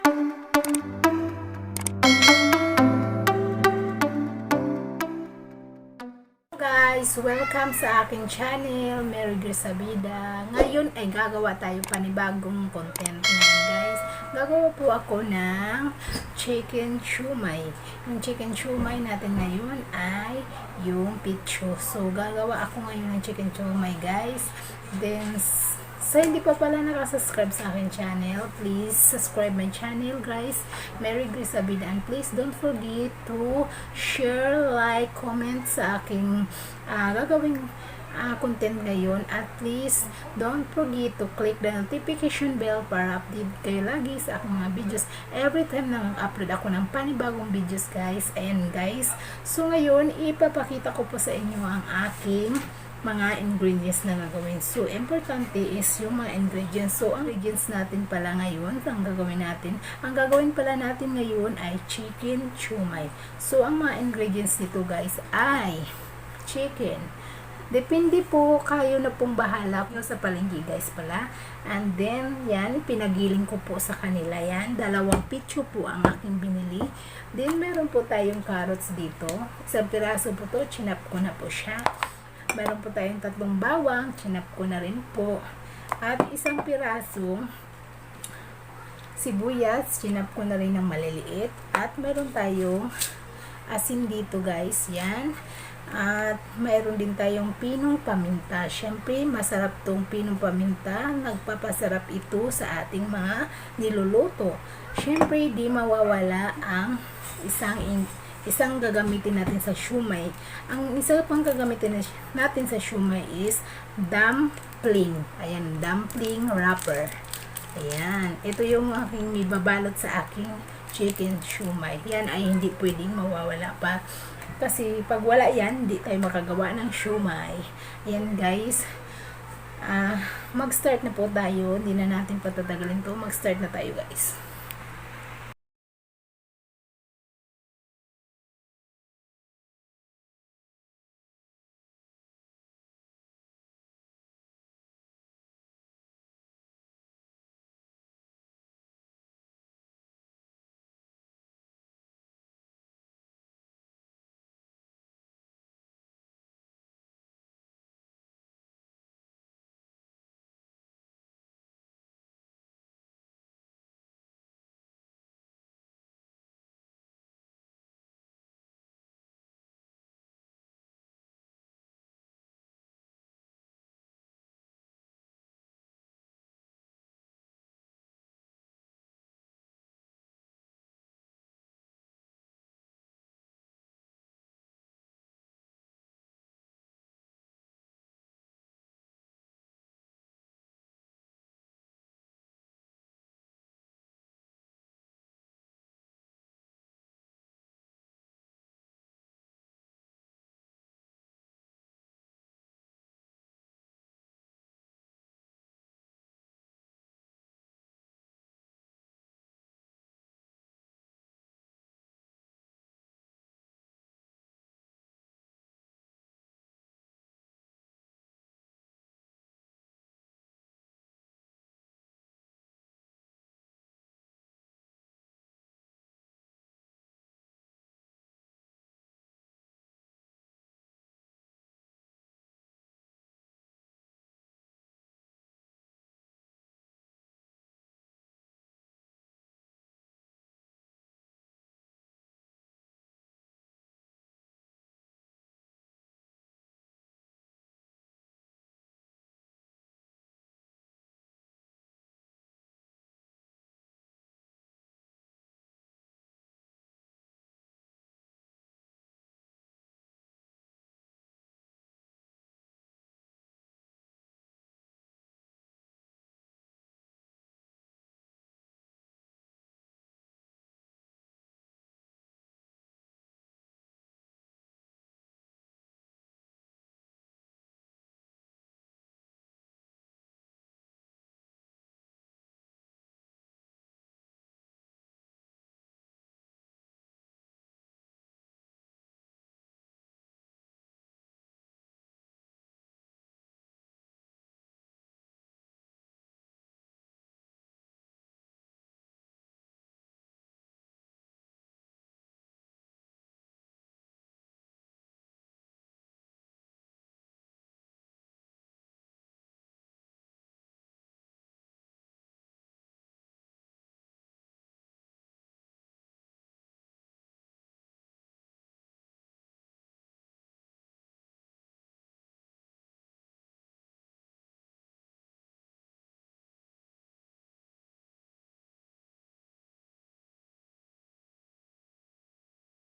Guys, welcome sa aking channel, Mary Grisabida. Ngayon ay gagawa tayo panibagong content ngayon guys. Gagawa po ako ng chicken shumai. Yung chicken shumai natin ngayon ay yung picho. So, gagawa ako ngayon ng chicken shumai guys. Then, sa hindi pa pala nakasubscribe sa akin channel, please subscribe my channel guys, Mary Grisabida, and please don't forget to share, like, comment sa aking gagawing content ngayon, at please don't forget to click the notification bell para update kayo lagi sa aking mga videos every time na mag-upload ako ng panibagong videos guys. And guys, so ngayon ipapakita ko po sa inyo ang aking mga ingredients na gagawin. So, importante is yung mga ingredients. So, ang ingredients natin pala ngayon, ang gagawin pala natin ngayon ay chicken shumai. So, ang mga ingredients nito guys ay chicken. Depende po, kayo na pong bahala sa palengke guys pala. And then, yan, pinagiling ko po sa kanila yan. 2 picho po ang aking binili. Then, meron po tayong carrots dito. Isang piraso po to, chinap ko na po siya. Meron po tayong 3 bawang, chinap ko na rin po. At isang piraso sibuyas, chinap ko na rin ng maliliit. At meron tayong asin dito guys, yan. At meron din tayong pinong paminta. Syempre, masarap tong pinong paminta. Nagpapasarap ito sa ating mga niluluto. Syempre, di mawawala ang isang gagamitin natin sa shumai. Ang isa pang gagamitin natin sa shumai is dumpling. Ayan, dumpling wrapper. Ayan, ito yung aking mibabalot sa aking chicken shumai. Yan ay hindi pwedeng mawawala pa. Kasi pag wala yan, hindi tayo makagawa ng shumai. Ayan guys, mag-start na po tayo. Hindi na natin patatagalin to. Mag-start na tayo guys.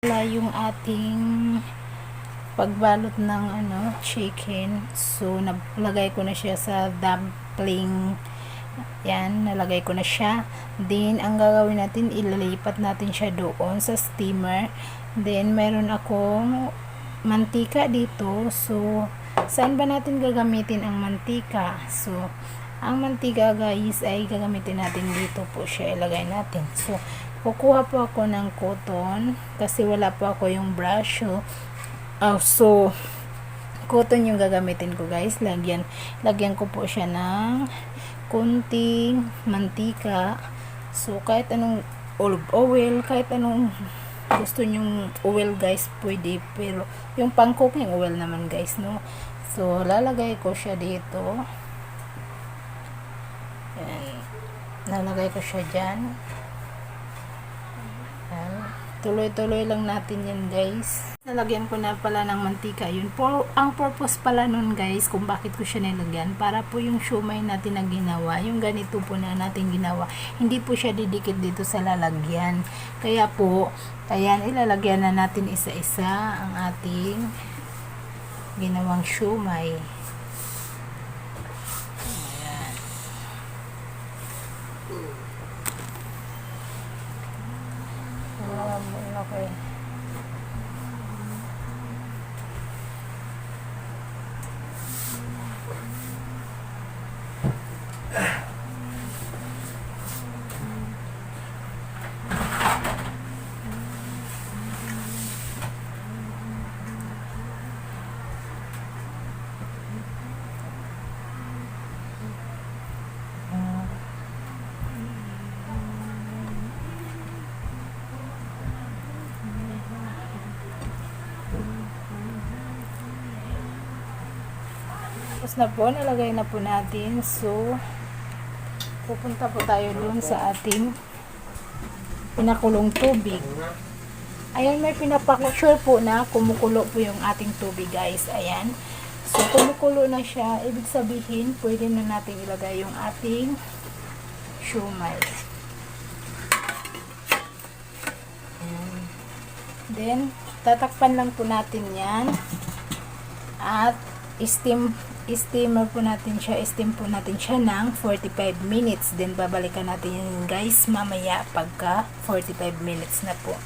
Wala yung ating pagbalot ng chicken. So nalagay ko na siya sa dumpling. Yan, nalagay ko na siya. Then ang gagawin natin, ililipat natin siya doon sa steamer. Then meron akong mantika dito. So saan ba natin gagamitin ang mantika? So ang mantika guys ay gagamitin natin dito po siya, ilagay natin. So kukuha po ako ng cotton kasi wala po ako yung brush. So cotton yung gagamitin ko guys. Lagyan ko po siya ng kunting mantika. So kahit anong olive oil, kahit anong gusto nyong oil guys, pwede. Pero yung pang cooking oil naman guys, no. So lalagay ko siya dito. Yan. Nalagay ko siya dyan. Tuloy-tuloy lang natin yan guys. Nalagyan ko na pala ng mantika. Yun po, ang purpose pala nun guys, kung bakit ko siya nilagyan, para po yung siomai natin na ginawa, yung ganito po na natin ginawa, hindi po siya didikit dito sa lalagyan. Kaya po, ayan, ilalagyan na natin isa-isa ang ating ginawang siomai. Okay. Tapos na po, nalagay na po natin. So, pupunta po tayo dun sa ating pinakulong tubig. Ayan, may pinapakosure po na kumukulo po yung ating tubig guys. Ayan. So, kumukulo na siya. Ibig sabihin, pwede na natin ilagay yung ating siomai. Then, tatakpan lang po natin yan. At, steamer po natin siya. Steam po natin siya ng 45 minutes. Then, babalikan natin yun guys mamaya pagka 45 minutes na po.